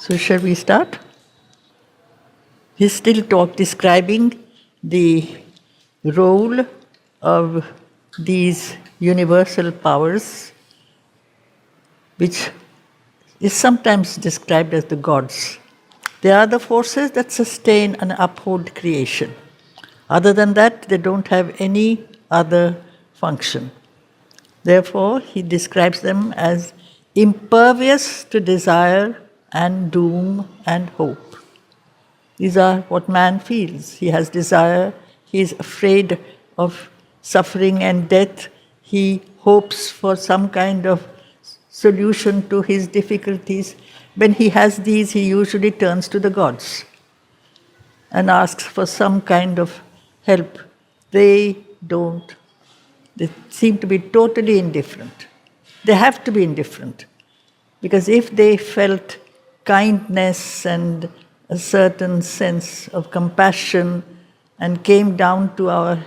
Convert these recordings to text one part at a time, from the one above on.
So shall we start? He's still describing the role of these universal powers, which is sometimes described as the gods. They are the forces that sustain and uphold creation. Other than that, they don't have any other function. Therefore, he describes them as impervious to desire and doom and hope. These are what man feels. He has desire, he is afraid of suffering and death, he hopes for some kind of solution to his difficulties. When he has these, he usually turns to the gods and asks for some kind of help. They don't. They seem to be totally indifferent. They have to be indifferent. Because if they felt kindness and a certain sense of compassion and came down to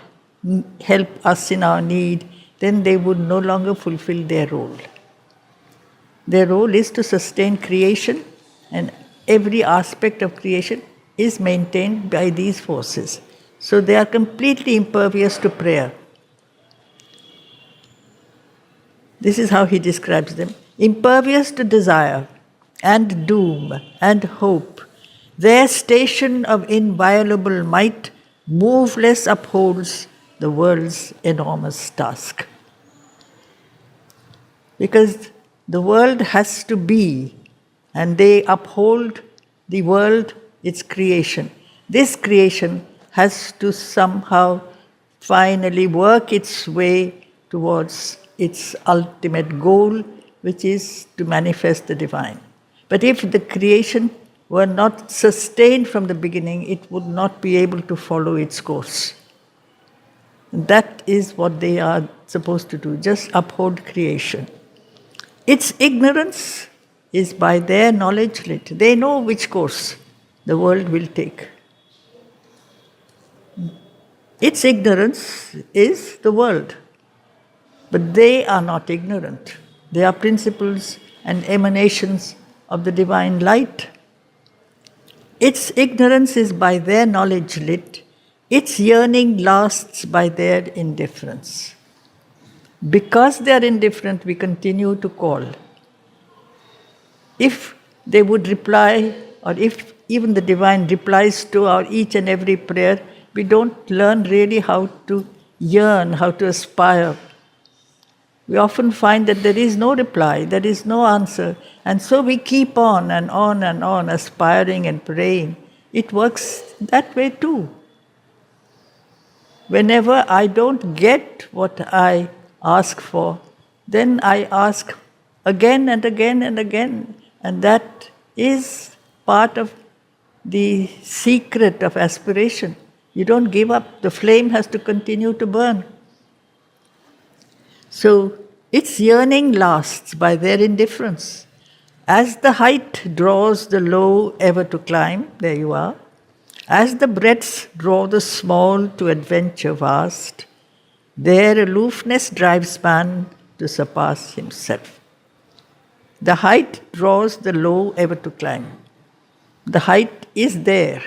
help us in our need, then they would no longer fulfill their role. Their role is to sustain creation, and every aspect of creation is maintained by these forces. So they are completely impervious to prayer. This is how he describes them. Impervious to desire and doom and hope. Their station of inviolable might moveless upholds the world's enormous task. Because the world has to be, and they uphold the world, its creation. This creation has to somehow finally work its way towards its ultimate goal, which is to manifest the divine. But if the creation were not sustained from the beginning, it would not be able to follow its course. And that is what they are supposed to do, just uphold creation. Its ignorance is by their knowledge lit. They know which course the world will take. Its ignorance is the world. But they are not ignorant. They are principles and emanations of the divine light. Its ignorance is by their knowledge lit. Its yearning lasts by their indifference. Because they are indifferent, we continue to call. If they would reply, or if even the divine replies to our each and every prayer, we don't learn really how to yearn, how to aspire. We often find that there is no reply, there is no answer, and so we keep on and on and on, aspiring and praying. It works that way too. Whenever I don't get what I ask for, then I ask again and again and again, and that is part of the secret of aspiration. You don't give up, the flame has to continue to burn. So its yearning lasts by their indifference. As the height draws the low ever to climb, there you are, as the breadths draw the small to adventure vast, their aloofness drives man to surpass himself. The height draws the low ever to climb. The height is there.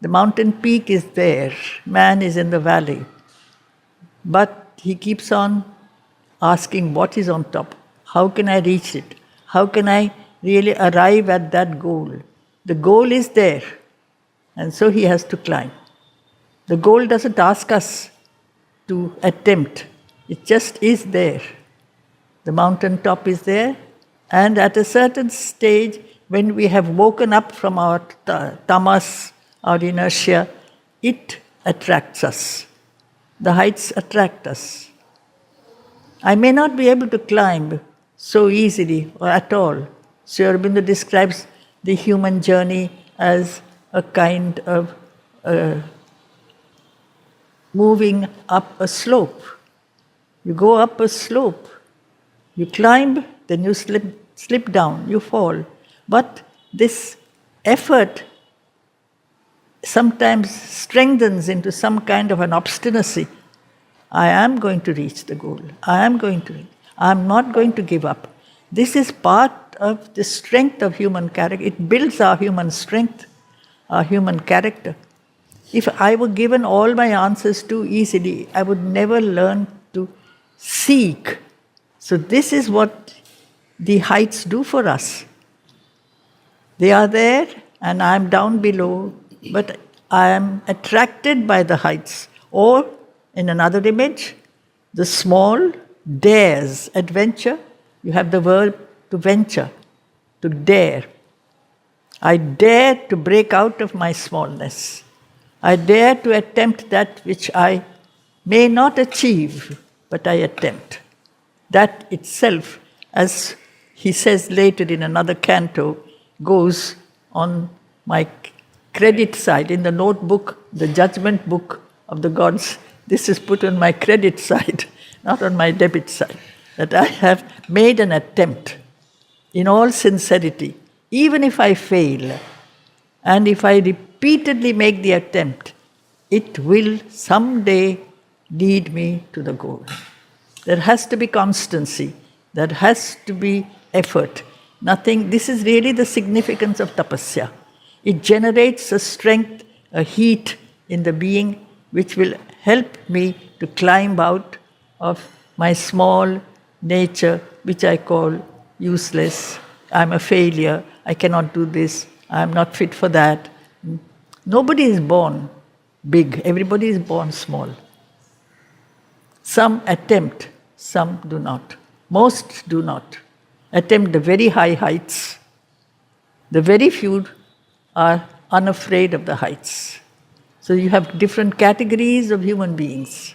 The mountain peak is there. Man is in the valley. But he keeps on asking what is on top. How can I reach it? How can I really arrive at that goal? The goal is there. And so he has to climb. The goal doesn't ask us to attempt. It just is there. The mountain top is there, and at a certain stage, when we have woken up from our tamas, our inertia, it attracts us. The heights attract us. I may not be able to climb so easily or at all. Sri Aurobindo describes the human journey as a kind of moving up a slope. You go up a slope, you climb, then you slip down, you fall. But this effort sometimes strengthens into some kind of an obstinacy. I am going to reach the goal. I am not going to give up. This is part of the strength of human character. It builds our human strength, our human character. If I were given all my answers too easily, I would never learn to seek. So this is what the heights do for us. They are there and I am down below, but I am attracted by the heights. Or, in another image, the small dares, adventure. You have the verb to venture, to dare. I dare to break out of my smallness. I dare to attempt that which I may not achieve, but I attempt. That itself, as he says later in another canto, goes on my credit side. In the notebook, the judgment book of the gods, this is put on my credit side, not on my debit side. That I have made an attempt in all sincerity, even if I fail, and if I repeatedly make the attempt, it will someday lead me to the goal. There has to be constancy, there has to be effort. Nothing, this is really the significance of tapasya. It generates a strength, a heat in the being which will help me to climb out of my small nature, which I call useless. I'm a failure, I cannot do this, I'm not fit for that. Nobody is born big, everybody is born small. Some attempt, some do not. Most do not attempt the very high heights. The very few are unafraid of the heights. So you have different categories of human beings.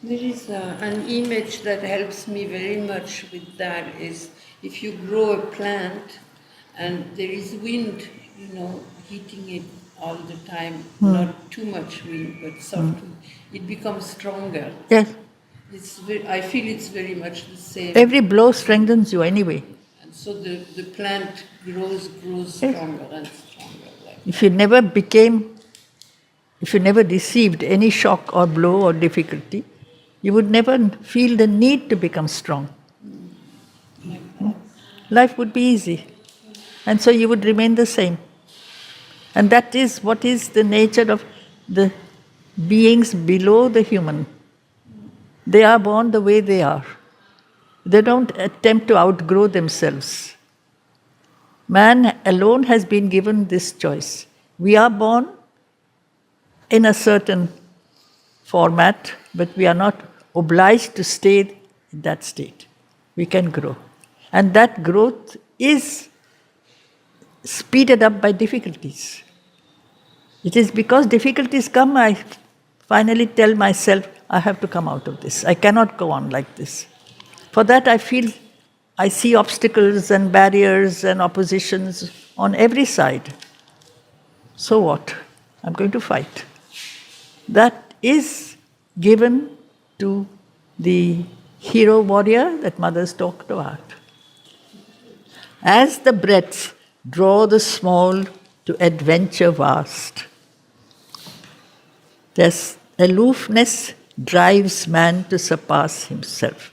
There is an image that helps me very much with that is if you grow a plant and there is wind, hitting it all the time, not too much wind, but soft wind, it becomes stronger. Yes. I feel it's very much the same. Every blow strengthens you anyway. And so the plant grows stronger and stronger. If you never received any shock or blow or difficulty, you would never feel the need to become strong. Life would be easy. And so you would remain the same. And that is what is the nature of the beings below the human. They are born the way they are. They don't attempt to outgrow themselves. Man alone has been given this choice. We are born in a certain format, but we are not obliged to stay in that state. We can grow. And that growth is speeded up by difficulties. It is because difficulties come, I finally tell myself, I have to come out of this. I cannot go on like this. For that I see obstacles and barriers and oppositions on every side. So what? I'm going to fight. That is given to the hero warrior that mothers talked about. As the breaths draw the small to adventure vast, this aloofness drives man to surpass himself.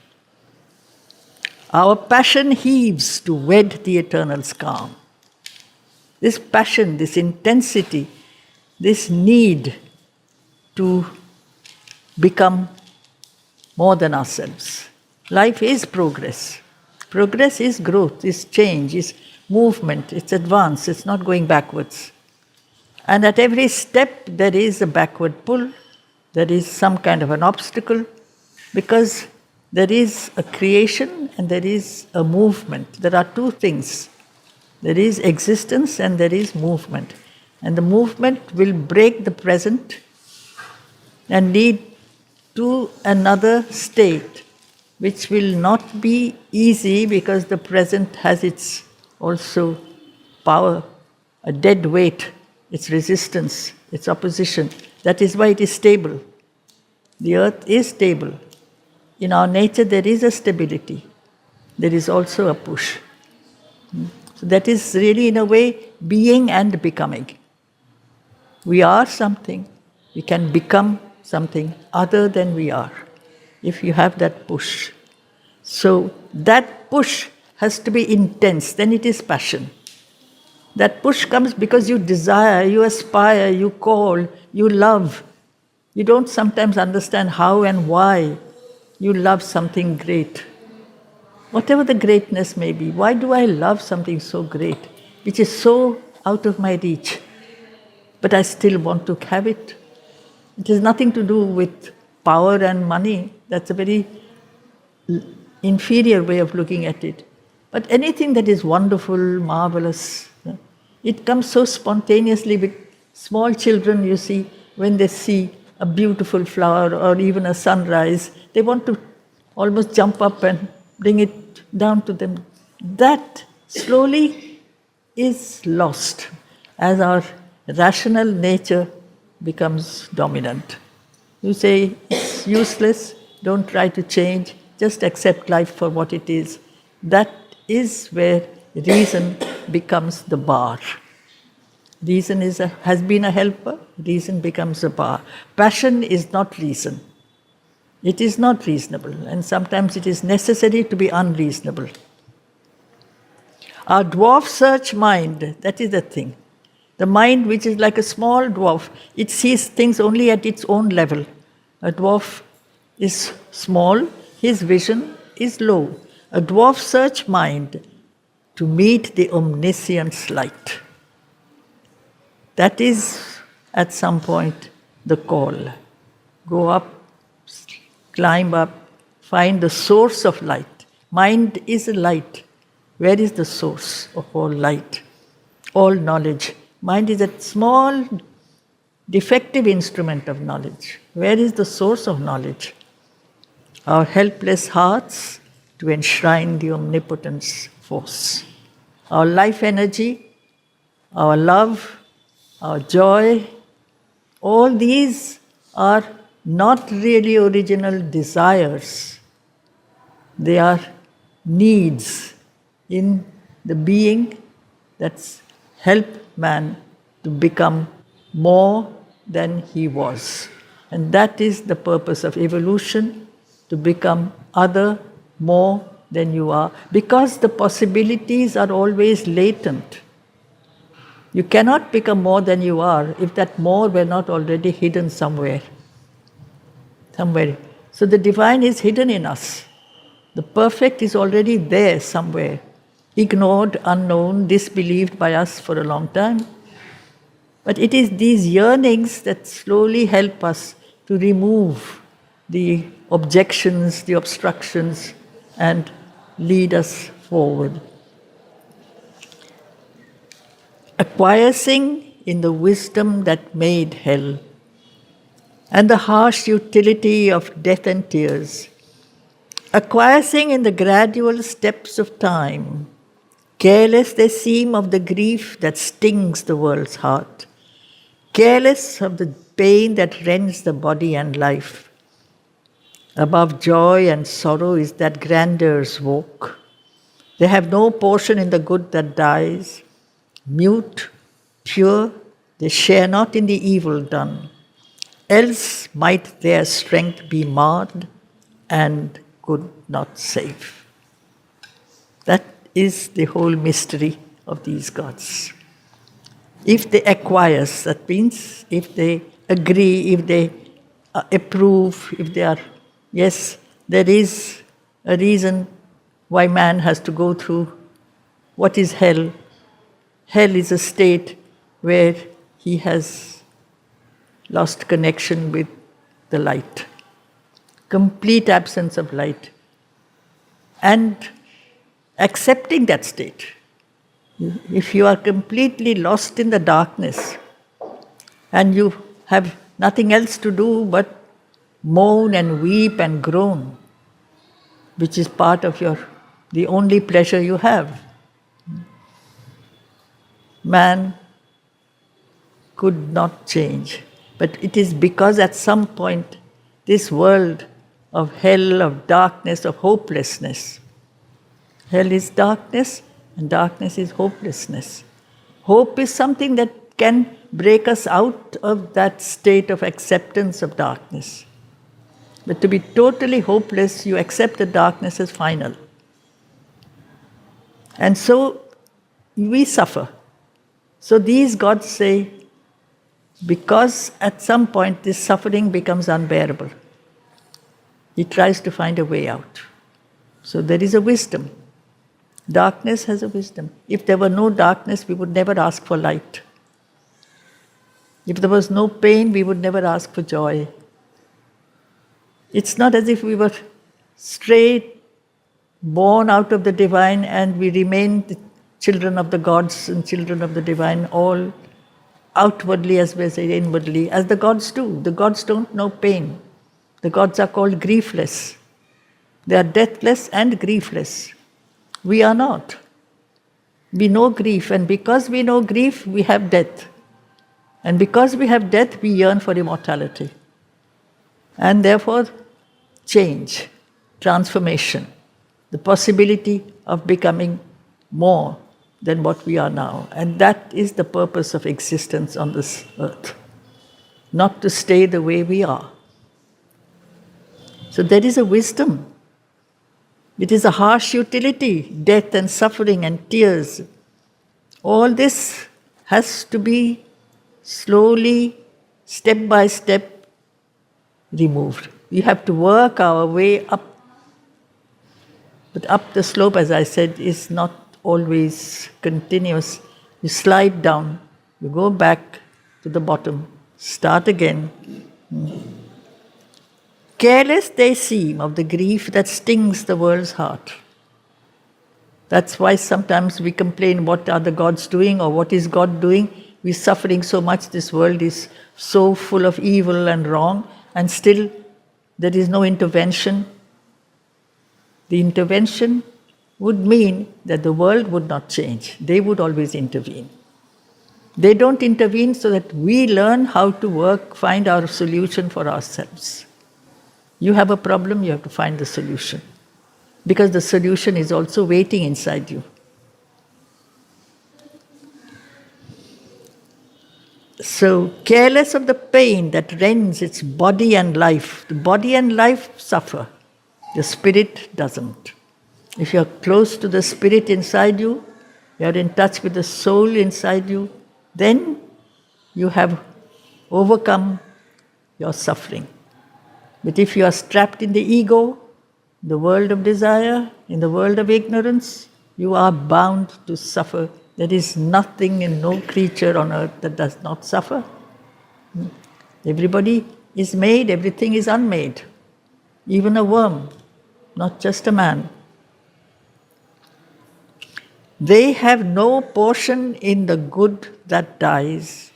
Our passion heaves to wed the eternal's calm. This passion, this intensity, this need to become more than ourselves. Life is progress. Progress is growth, is change, is movement, it's advance, it's not going backwards. And at every step there is a backward pull, there is some kind of an obstacle, because there is a creation and there is a movement. There are two things. There is existence and there is movement. And the movement will break the present and lead to another state, which will not be easy because the present has its also power, a dead weight, its resistance, its opposition. That is why it is stable. The earth is stable. In our nature there is a stability. There is also a push. So that is really in a way being and becoming. We are something. We can become something other than we are if you have that push. So that push has to be intense, then it is passion. That push comes because you desire, you aspire, you call, you love. You don't sometimes understand how and why you love something great. Whatever the greatness may be, why do I love something so great, which is so out of my reach, but I still want to have it? It has nothing to do with power and money. That's a very inferior way of looking at it. But anything that is wonderful, marvelous, it comes so spontaneously with small children, you see, when they see a beautiful flower or even a sunrise, they want to almost jump up and bring it down to them. That slowly is lost as our rational nature becomes dominant. You say, it's useless, don't try to change, just accept life for what it is. That is where reason becomes the bar. Reason has been a helper, reason becomes a bar. Passion is not reason. It is not reasonable, and sometimes it is necessary to be unreasonable. Our dwarf search mind, that is the thing. The mind, which is like a small dwarf, it sees things only at its own level. A dwarf is small, his vision is low. A dwarf search mind to meet the omniscience light. That is, at some point, the call. Go up, climb up, find the source of light. Mind is a light. Where is the source of all light, all knowledge? Mind is a small, defective instrument of knowledge. Where is the source of knowledge? Our helpless hearts to enshrine the omnipotence force. Our life energy, our love, our joy, all these are not really original desires. They are needs in the being that's help man to become more than he was. And that is the purpose of evolution, to become other, more than you are, because the possibilities are always latent. You cannot become more than you are if that more were not already hidden somewhere. So the divine is hidden in us. The perfect is already there somewhere, ignored, unknown, disbelieved by us for a long time. But it is these yearnings that slowly help us to remove the objections, the obstructions, and lead us forward. Acquiescing in the wisdom that made hell and the harsh utility of death and tears, acquiescing in the gradual steps of time, careless they seem of the grief that stings the world's heart, careless of the pain that rends the body and life. Above joy and sorrow is that grandeur's walk. They have no portion in the good that dies. Mute, pure, they share not in the evil done. Else might their strength be marred and could not save. That is the whole mystery of these gods. If they acquiesce, that means if they agree, if they approve, if they are, yes, there is a reason why man has to go through. What is hell? Hell is a state where he has lost connection with the light. Complete absence of light. And accepting that state. If you are completely lost in the darkness and you have nothing else to do but moan and weep and groan, which is part of the only pleasure you have, man could not change. But it is because at some point this world of hell, of darkness, of hopelessness, hell is darkness and darkness is hopelessness. Hope is something that can break us out of that state of acceptance of darkness. But to be totally hopeless, you accept the darkness as final. And so we suffer. So these gods say, because at some point this suffering becomes unbearable, he tries to find a way out. So there is a wisdom. Darkness has a wisdom. If there were no darkness, we would never ask for light. If there was no pain, we would never ask for joy. It's not as if we were straight, born out of the divine, and we remain the children of the gods and children of the divine, all outwardly as well as inwardly, as the gods do. The gods don't know pain. The gods are called griefless. They are deathless and griefless. We are not. We know grief, and because we know grief, we have death. And because we have death, we yearn for immortality. And therefore, change, transformation, the possibility of becoming more than what we are now. And that is the purpose of existence on this earth. Not to stay the way we are. So there is a wisdom. It is a harsh utility, death and suffering and tears. All this has to be slowly, step by step, removed. We have to work our way up. But up the slope, as I said, is not always continuous. You slide down, you go back to the bottom, start again. Careless they seem of the grief that stings the world's heart. That's why sometimes we complain, what are the gods doing, or what is God doing? We're suffering so much, this world is so full of evil and wrong, and still there is no intervention. The intervention would mean that the world would not change. They would always intervene. They don't intervene so that we learn how to work, find our solution for ourselves. You have a problem, you have to find the solution. Because the solution is also waiting inside you. So, careless of the pain that rends its body and life. The body and life suffer. The spirit doesn't. If you're close to the spirit inside you, you're in touch with the soul inside you, then you have overcome your suffering. But if you are strapped in the ego, the world of desire, in the world of ignorance, you are bound to suffer. There is nothing and no creature on earth that does not suffer. Everybody is made, everything is unmade. Even a worm, not just a man. They have no portion in the good that dies.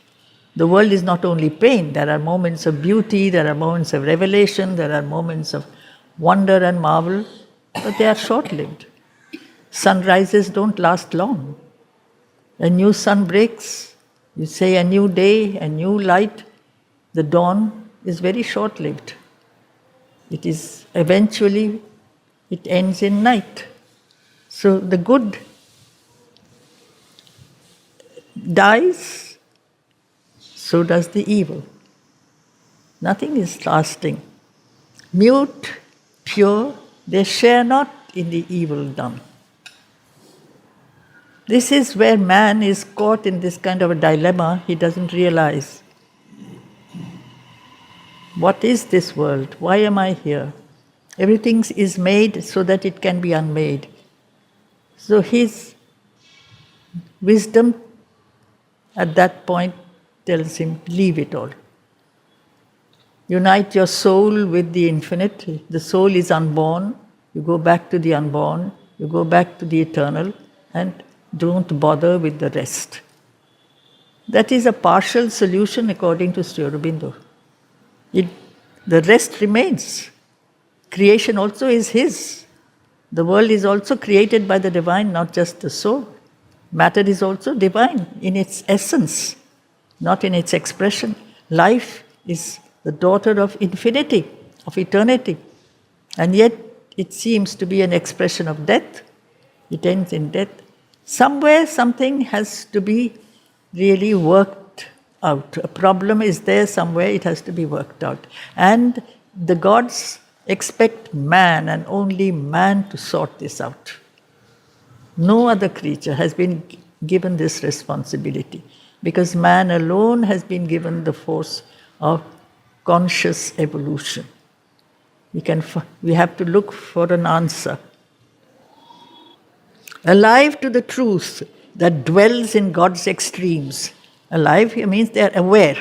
The world is not only pain, there are moments of beauty, there are moments of revelation, there are moments of wonder and marvel, but they are short-lived. Sunrises don't last long. A new sun breaks, you say a new day, a new light. The dawn is very short-lived. It is eventually, it ends in night. So the good dies, so does the evil. Nothing is lasting. Mute, pure, they share not in the evil done. This is where man is caught in this kind of a dilemma. He doesn't realize. What is this world? Why am I here? Everything is made so that it can be unmade. So his wisdom at that point tells him, leave it all. Unite your soul with the infinite. The soul is unborn. You go back to the unborn. You go back to the eternal, and don't bother with the rest. That is a partial solution according to Sri Aurobindo. The rest remains. Creation also is his. The world is also created by the divine, not just the soul. Matter is also divine in its essence, not in its expression. Life is the daughter of infinity, of eternity. And yet it seems to be an expression of death. It ends in death. Somewhere something has to be really worked out. A problem is there somewhere, it has to be worked out. And the gods expect man and only man to sort this out. No other creature has been given this responsibility, because man alone has been given the force of conscious evolution. We have to look for an answer. Alive to the truth that dwells in God's extremes. Alive here means they are aware.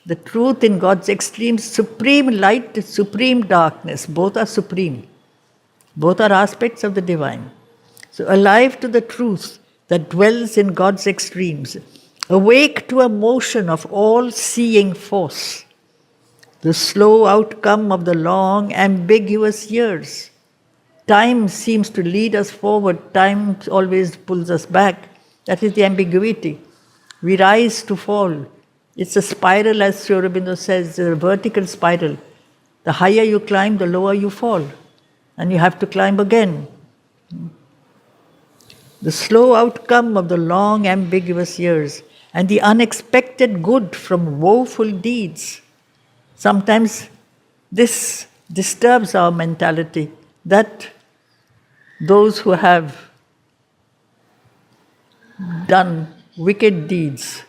The truth in God's extremes, supreme light, supreme darkness, both are supreme. Both are aspects of the divine. So alive to the truth that dwells in God's extremes, awake to a motion of all-seeing force, the slow outcome of the long, ambiguous years. Time seems to lead us forward, time always pulls us back. That is the ambiguity. We rise to fall. It's a spiral, as Sri Aurobindo says, a vertical spiral. The higher you climb, the lower you fall. And you have to climb again. The slow outcome of the long, ambiguous years and the unexpected good from woeful deeds. Sometimes this disturbs our mentality, that those who have done wicked deeds,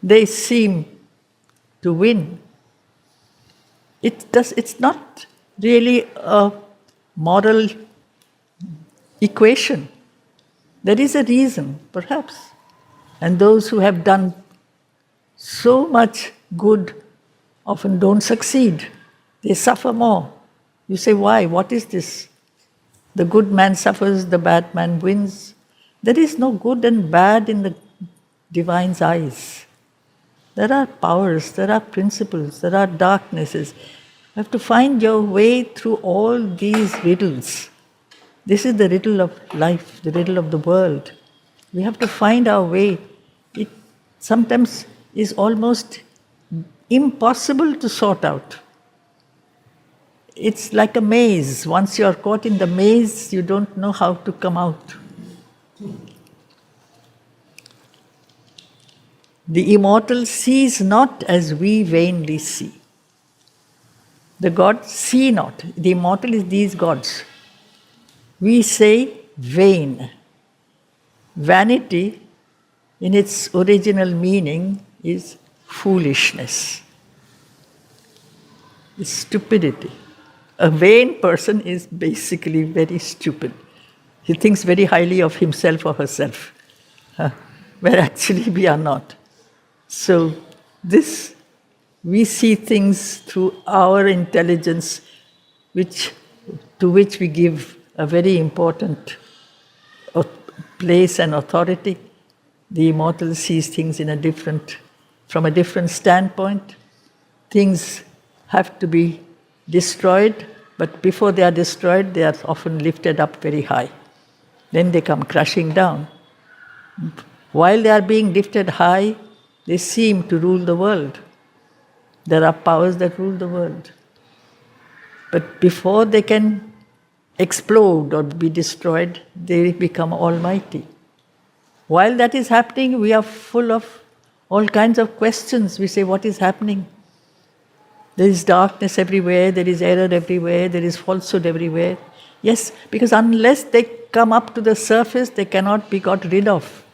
they seem to win. It's not really a moral equation. There is a reason, perhaps. And those who have done so much good often don't succeed. They suffer more. You say, why? What is this? The good man suffers, the bad man wins. There is no good and bad in the divine's eyes. There are powers, there are principles, there are darknesses. You have to find your way through all these riddles. This is the riddle of life, the riddle of the world. We have to find our way. It sometimes is almost impossible to sort out. It's like a maze. Once you are caught in the maze, you don't know how to come out. The immortal sees not as we vainly see. The gods see not. The immortal is these gods. We say vain. Vanity, in its original meaning, is foolishness. It's stupidity. A vain person is basically very stupid. He thinks very highly of himself or herself, where actually we are not. So we see things through our intelligence, to which we give a very important place and authority. The immortal sees things from a different standpoint. Things have to be destroyed, but before they are destroyed, they are often lifted up very high. Then they come crashing down. While they are being lifted high, they seem to rule the world. There are powers that rule the world. But before they can explode or be destroyed, they become almighty. While that is happening, we are full of all kinds of questions. We say, what is happening? There is darkness everywhere, there is error everywhere, there is falsehood everywhere. Yes, because unless they come up to the surface, they cannot be got rid of.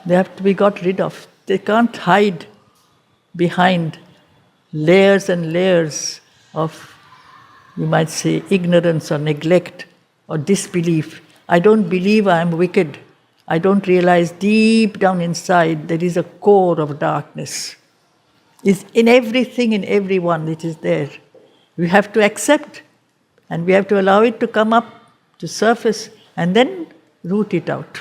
They have to be got rid of. They can't hide behind layers and layers of, you might say, ignorance or neglect or disbelief. I don't believe I am wicked. I don't realize deep down inside there is a core of darkness. It's in everything, in everyone, it is there. We have to accept, and we have to allow it to come up to surface and then root it out.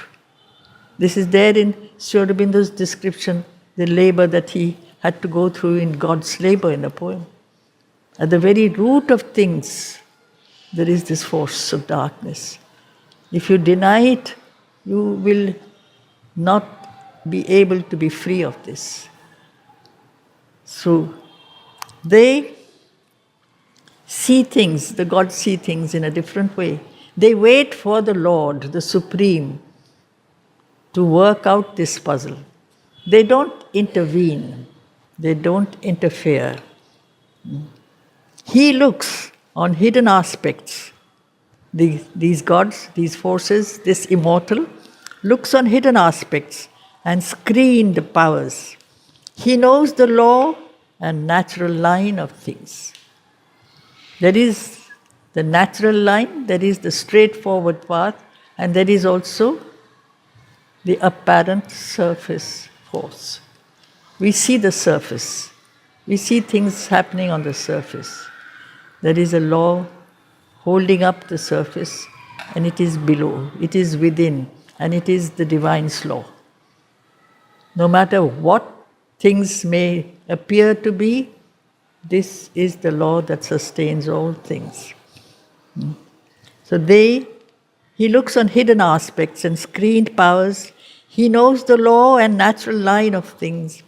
This is there in Sri Aurobindo's description, the labor that he had to go through in God's labor in the poem. At the very root of things, there is this force of darkness. If you deny it, you will not be able to be free of this. So they see things, the gods see things in a different way. They wait for the Lord, the Supreme, to work out this puzzle. They don't intervene. They don't interfere. He looks on hidden aspects these gods, these forces, this immortal, looks on hidden aspects and screened powers. He knows the law and natural line of things. There is the natural line, there is the straightforward path, and there is also the apparent surface force. We see the surface. We see things happening on the surface. There is a law holding up the surface, and it is below, it is within, and it is the divine's law. No matter what things may appear to be, this is the law that sustains all things. So he looks on hidden aspects and screened powers. He knows the law and natural line of things,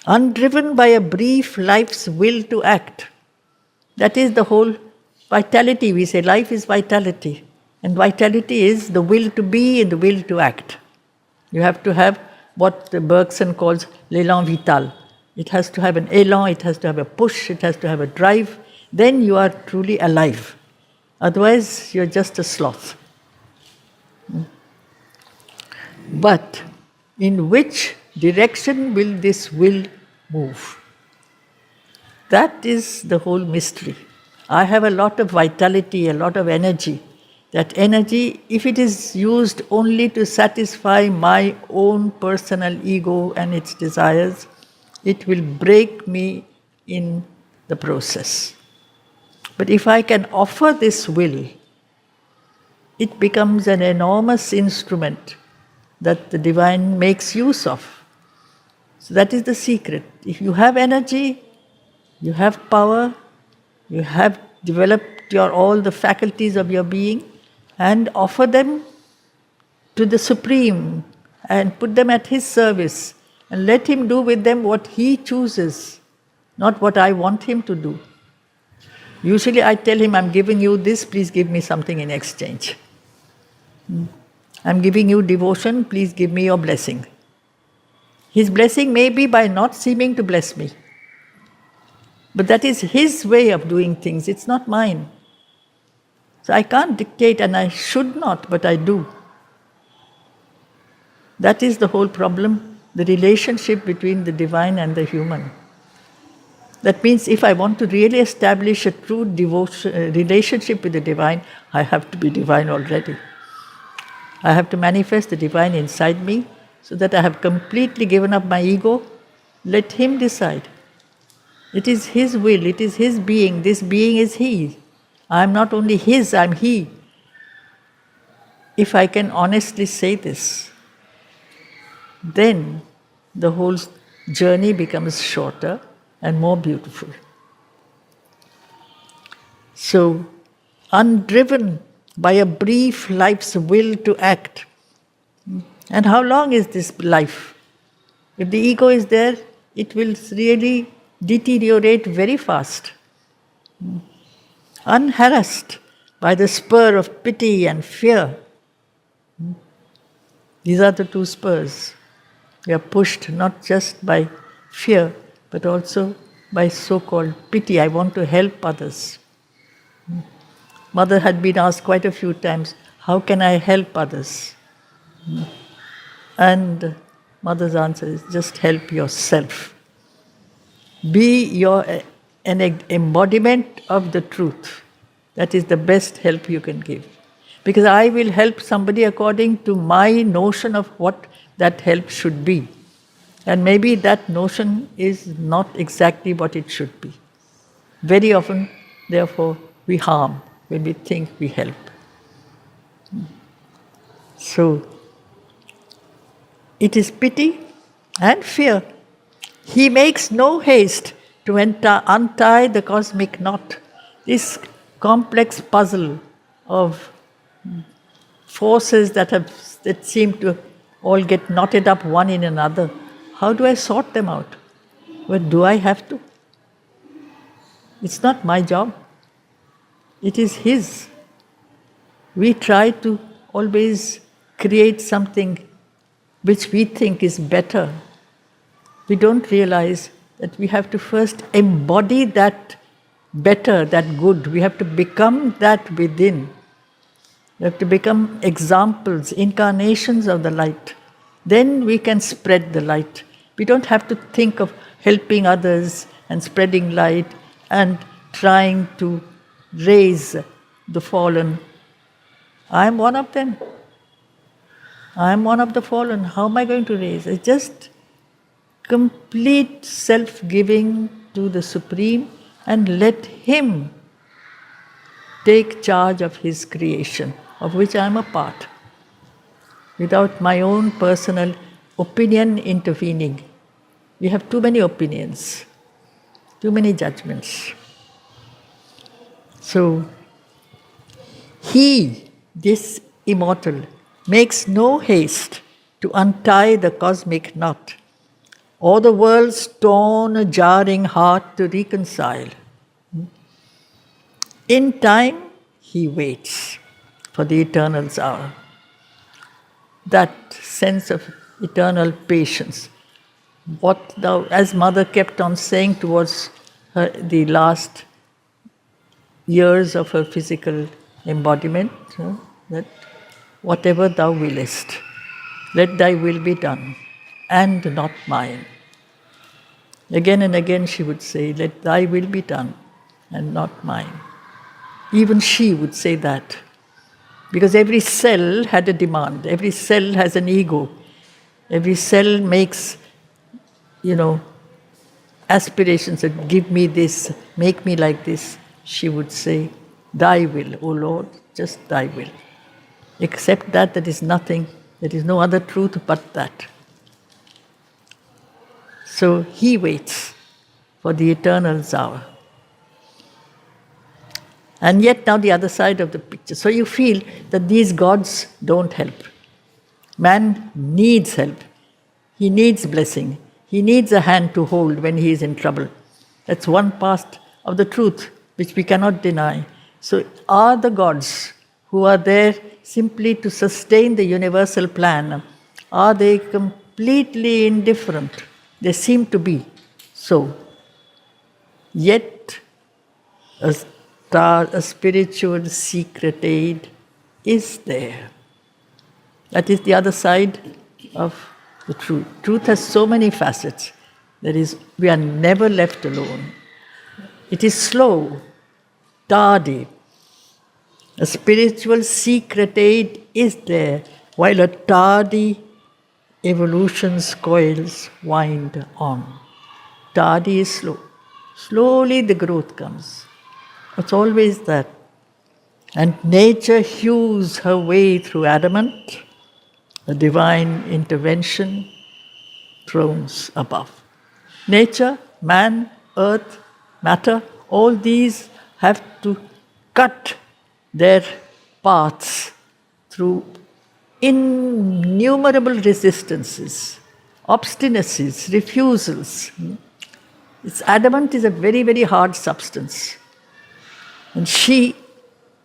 undriven by a brief life's will to act. That is the whole vitality. We say life is vitality. And vitality is the will to be and the will to act. You have to have what Bergson calls l'élan vital. It has to have an élan, it has to have a push, it has to have a drive. Then you are truly alive. Otherwise, you're just a sloth. But in which direction will this will move? That is the whole mystery. I have a lot of vitality, a lot of energy. That energy, if it is used only to satisfy my own personal ego and its desires, it will break me in the process. But if I can offer this will, it becomes an enormous instrument that the divine makes use of. So that is the secret. If you have energy, you have power, you have developed all the faculties of your being, and offer them to the Supreme and put them at His service and let Him do with them what He chooses, not what I want Him to do. Usually I tell Him, I'm giving you this, please give me something in exchange. I'm giving you devotion, please give me your blessing. His blessing may be by not seeming to bless me. But that is His way of doing things, it's not mine. So I can't dictate, and I should not, but I do. That is the whole problem, the relationship between the divine and the human. That means if I want to really establish a true relationship with the divine, I have to be divine already. I have to manifest the divine inside me so that I have completely given up my ego. Let Him decide. It is His will, it is His being, this being is He. I am not only His, I am He. If I can honestly say this, then the whole journey becomes shorter and more beautiful. So, undriven by a brief life's will to act. And how long is this life? If the ego is there, it will really deteriorate very fast. Unharassed by the spur of pity and fear. These are the two spurs. We are pushed not just by fear, but also by so-called pity. I want to help others. Mother had been asked quite a few times, how can I help others? And Mother's answer is, just help yourself. Be an embodiment of the truth. That is the best help you can give. Because I will help somebody according to my notion of what that help should be. And maybe that notion is not exactly what it should be. Very often, therefore, we harm when we think we help. So, it is pity and fear. He makes no haste to untie the cosmic knot, this complex puzzle of forces that seem to all get knotted up one in another. How do I sort them out? Well, do I have to? It's not my job. It is His. We try to always create something which we think is better. We don't realize that we have to first embody that better, that good. We have to become that within. We have to become examples, incarnations of the light. Then we can spread the light. We don't have to think of helping others and spreading light and trying to raise the fallen. I am one of them. I am one of the fallen. How am I going to raise? It's just complete self-giving to the Supreme and let Him take charge of His creation, of which I am a part, without my own personal opinion intervening. We have too many opinions, too many judgments. So, He, this immortal, makes no haste to untie the cosmic knot, or the world's torn, jarring heart to reconcile. In time, He waits for the eternal's hour. That sense of eternal patience, what thou, as Mother kept on saying towards the last years of her physical embodiment, that whatever thou willest, let thy will be done, and not mine. Again and again she would say, let thy will be done, and not mine. Even she would say that, because every cell had a demand, every cell has an ego, every cell makes, aspirations that give me this, make me like this. She would say, thy will, O Lord, just thy will. Except that, there is nothing, there is no other truth but that. So He waits for the eternal's hour. And yet now the other side of the picture. So you feel that these gods don't help. Man needs help. He needs blessing. He needs a hand to hold when he is in trouble. That's one part of the truth which we cannot deny. So are the gods who are there simply to sustain the universal plan, are they completely indifferent? They seem to be so. Yet a spiritual secret aid is there. That is the other side of the truth. Truth has so many facets. We are never left alone. It is slow, tardy. A spiritual secret aid is there, while a tardy evolution's coils wind on. Tardy is slow. Slowly the growth comes. It's always that. And nature hews her way through adamant, the divine intervention thrones above. Nature, man, earth, matter, all these have to cut their paths through innumerable resistances, obstinacies, refusals. Adamant is a very, very hard substance. And she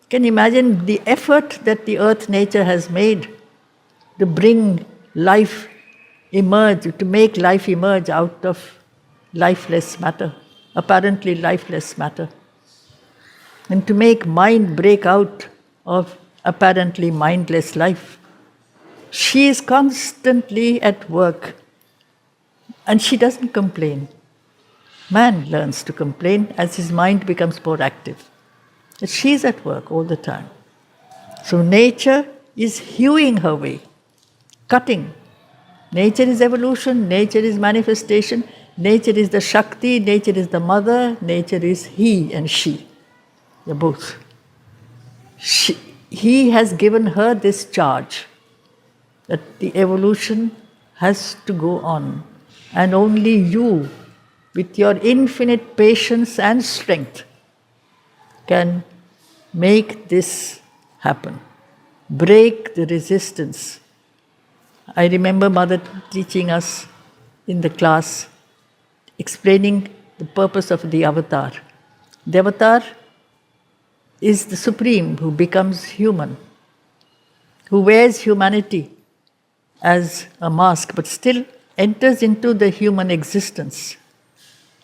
can imagine the effort that the earth nature has made to bring life emerge, to make life emerge out of lifeless matter, apparently lifeless matter, and to make mind break out of apparently mindless life. She is constantly at work, and she doesn't complain. Man learns to complain as his mind becomes more active. But she is at work all the time. So nature is hewing her way, cutting. Nature is evolution, nature is manifestation, nature is the Shakti, nature is the mother, nature is he and she. They're both. He has given her this charge that the evolution has to go on. And only you, with your infinite patience and strength, can make this happen. Break the resistance. I remember Mother teaching us in the class, explaining the purpose of the avatar. The avatar is the Supreme who becomes human, who wears humanity as a mask, but still enters into the human existence.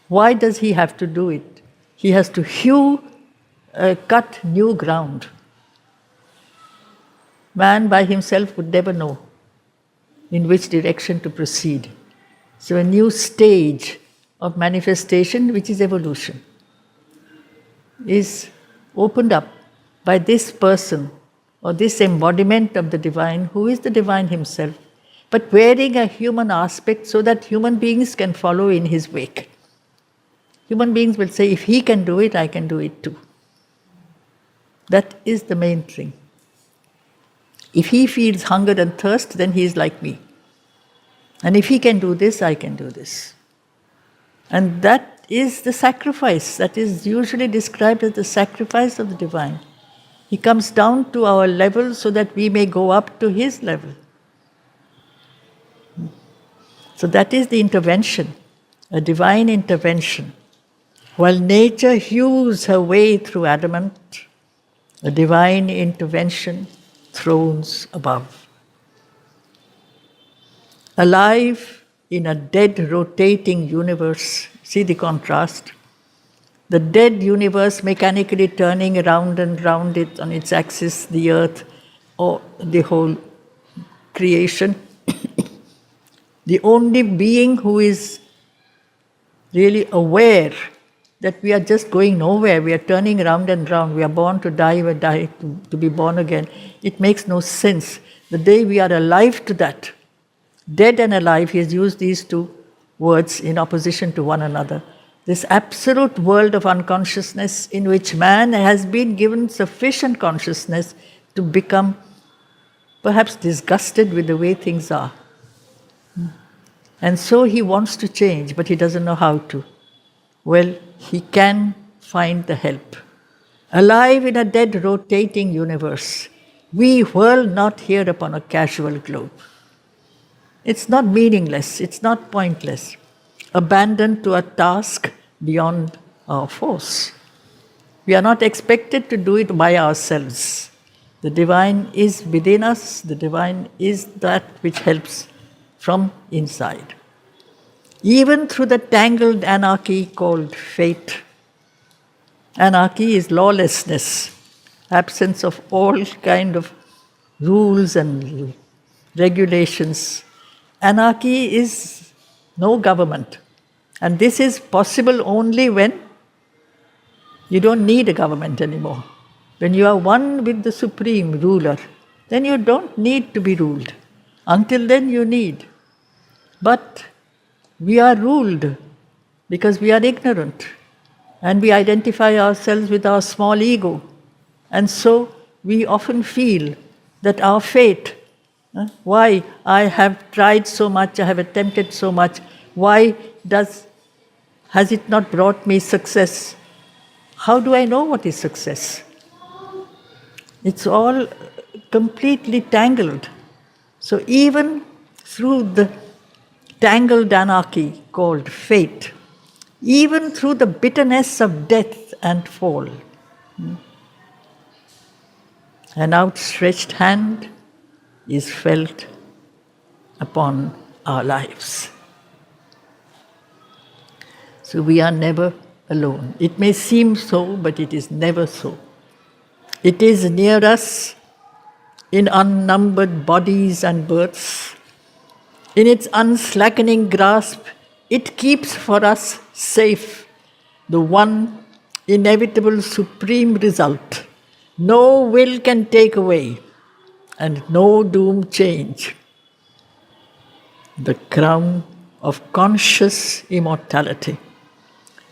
Why does he have to do it? He has to cut new ground. man by himself would never know in which direction to proceed. So a new stage of manifestation, which is evolution, is opened up by this person or this embodiment of the divine, who is the divine himself, but wearing a human aspect so that human beings can follow in his wake. Human beings will say, if he can do it, I can do it too. That is the main thing. If he feels hunger and thirst, then he is like me. And if he can do this, I can do this. And that is the sacrifice that is usually described as the sacrifice of the divine. He comes down to our level so that we may go up to his level. So that is the intervention, a divine intervention. While nature hews her way through adamant, a divine intervention thrones above. Alive in a dead rotating universe, see the contrast. The dead universe mechanically turning around and round it on its axis, the earth or the whole creation. The only being who is really aware that we are just going nowhere, we are turning round and round, we are born to die, we die to be born again. It makes no sense. The day we are alive to that, dead and alive, he has used these two words in opposition to one another. This absolute world of unconsciousness in which man has been given sufficient consciousness to become perhaps disgusted with the way things are. And so he wants to change, but he doesn't know how to. Well, he can find the help. Alive in a dead rotating universe, we whirl not here upon a casual globe. It's not meaningless, it's not pointless, abandoned to a task beyond our force. We are not expected to do it by ourselves. The divine is within us, the divine is that which helps from inside. Even through the tangled anarchy called fate. Anarchy is lawlessness, absence of all kind of rules and regulations. Anarchy is no government. And this is possible only when you don't need a government anymore. When you are one with the supreme ruler, then you don't need to be ruled. Until then you need. But we are ruled because we are ignorant and we identify ourselves with our small ego. And so we often feel that our fate, why I have tried so much, I have attempted so much, why has it not brought me success? How do I know what is success? It's all completely tangled. So even through the tangled anarchy called fate, even through the bitterness of death and fall, an outstretched hand is felt upon our lives. So we are never alone. It may seem so, but it is never so. It is near us in unnumbered bodies and births. In its unslackening grasp, it keeps for us safe the one inevitable supreme result. No will can take away and no doom change. The crown of conscious immortality.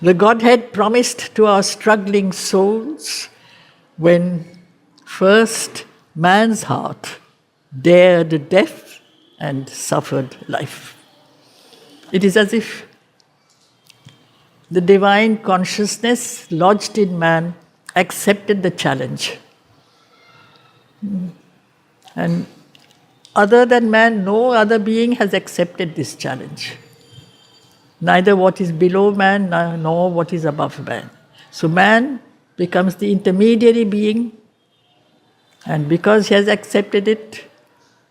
The Godhead promised to our struggling souls when first man's heart dared death and suffered life. It is as if the divine consciousness lodged in man accepted the challenge. And other than man, no other being has accepted this challenge. Neither what is below man nor what is above man. So man becomes the intermediary being, and because he has accepted it,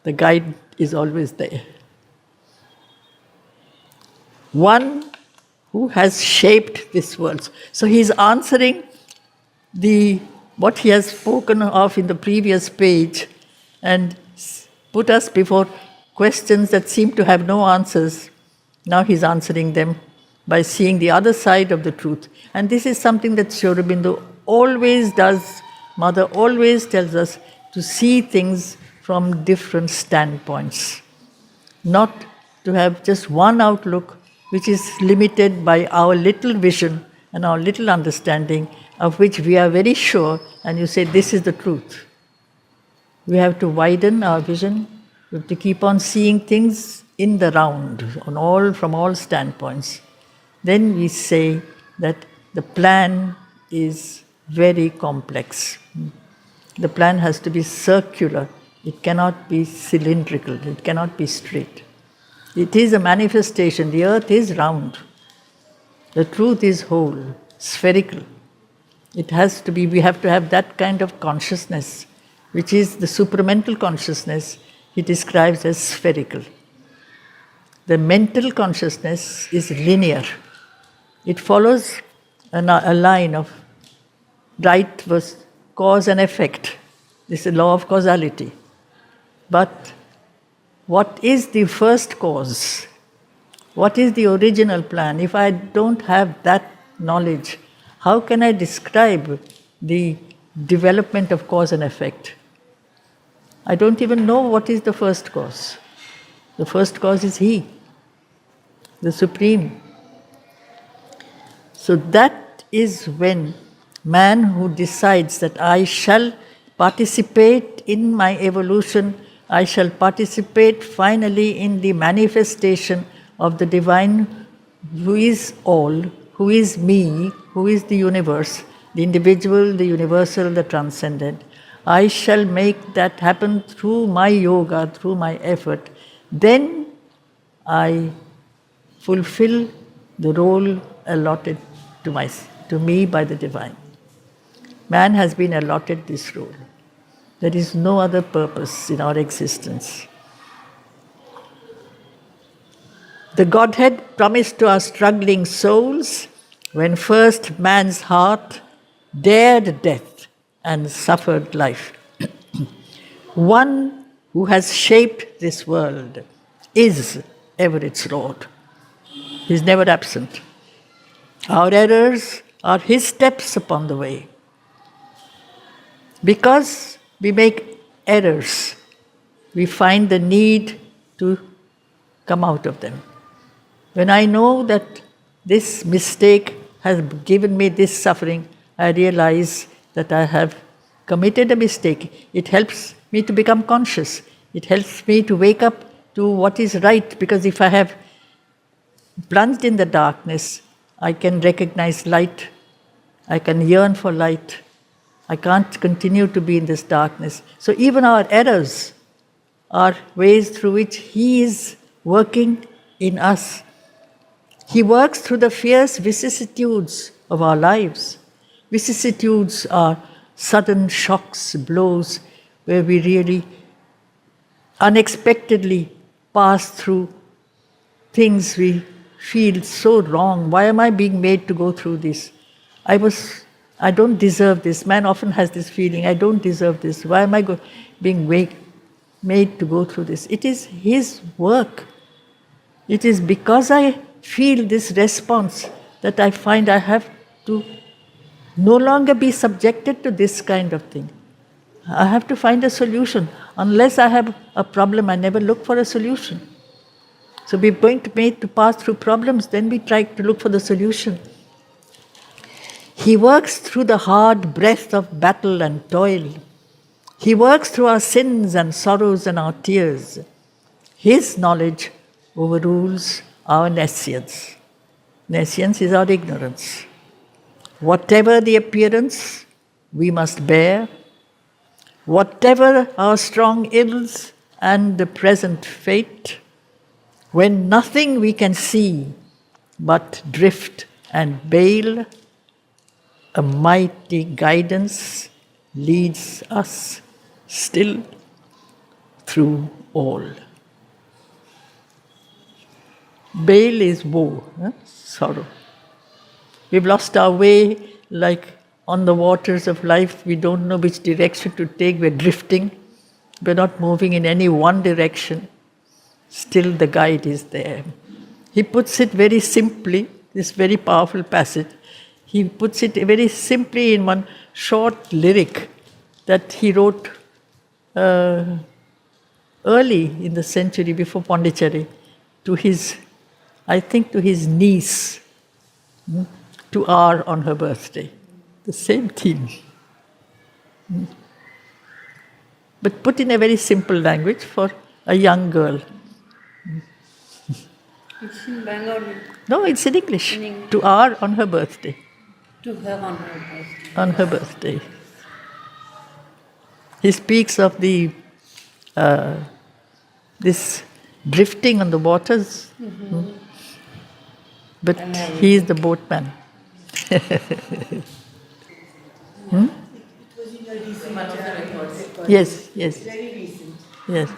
the guide is always there. One who has shaped this world. So he is answering what he has spoken of in the previous page, and put us before questions that seem to have no answers. Now he's answering them by seeing the other side of the truth. And this is something that Sri Aurobindo always does. Mother always tells us to see things from different standpoints, not to have just one outlook which is limited by our little vision and our little understanding, of which we are very sure, and you say, this is the truth. We have to widen our vision. We have to keep on seeing things in the round, from all standpoints. Then we say that the plan is very complex. The plan has to be circular. It cannot be cylindrical. It cannot be straight. It is a manifestation. The earth is round. The truth is whole, spherical. It has to be, we have to have that kind of consciousness, which is the supramental consciousness he describes as spherical. The mental consciousness is linear. It follows a line of right versus cause and effect. This is the law of causality. But what is the first cause? What is the original plan? If I don't have that knowledge, how can I describe the development of cause and effect? I don't even know what is the first cause. The first cause is He, the Supreme. So that is when man who decides that I shall participate in my evolution, I shall participate finally in the manifestation of the divine who is all, who is me, who is the universe, the individual, the universal, the transcendent. I shall make that happen through my yoga, through my effort. Then I fulfill the role allotted to me by the divine. Man has been allotted this role. There is no other purpose in our existence. The Godhead promised to our struggling souls when first man's heart dared death and suffered life. One who has shaped this world is ever its Lord. He is never absent. Our errors are His steps upon the way. Because we make errors, we find the need to come out of them. When I know that this mistake has given me this suffering, I realize that I have committed a mistake. It helps me to become conscious. It helps me to wake up to what is right, because if I have plunged in the darkness, I can recognize light. I can yearn for light. I can't continue to be in this darkness. So even our errors are ways through which He is working in us. He works through the fierce vicissitudes of our lives. Vicissitudes are sudden shocks, blows, where we really unexpectedly pass through things we feel so wrong. Why am I being made to go through this? I don't deserve this. Man often has this feeling, I don't deserve this. Why am I being made to go through this? It is His work. It is because I feel this response that I find I have to no longer be subjected to this kind of thing. I have to find a solution. Unless I have a problem, I never look for a solution. So we're going to be made to pass through problems, then we try to look for the solution. He works through the hard breath of battle and toil. He works through our sins and sorrows and our tears. His knowledge overrules our nescience. Nescience is our ignorance. Whatever the appearance, we must bear. Whatever our strong ills and the present fate, when nothing we can see but drift and bail, a mighty guidance leads us still through all. Bail is woe, sorrow. We've lost our way, like on the waters of life. We don't know which direction to take. We're drifting. We're not moving in any one direction. Still the guide is there. He puts it very simply, this very powerful passage. He puts it very simply in one short lyric that he wrote early in the century before Pondicherry to his, I think to his niece, to R on her birthday. The same theme. But put in a very simple language for a young girl. It's in Bengali. No, it's in English. In English. To R on her birthday. To her on her birthday. On her birthday. He speaks of the this drifting on the waters. Mm-hmm. But he is the boatman. It was in a recent record. Yes, yes. Very recent. Yes.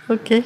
Okay.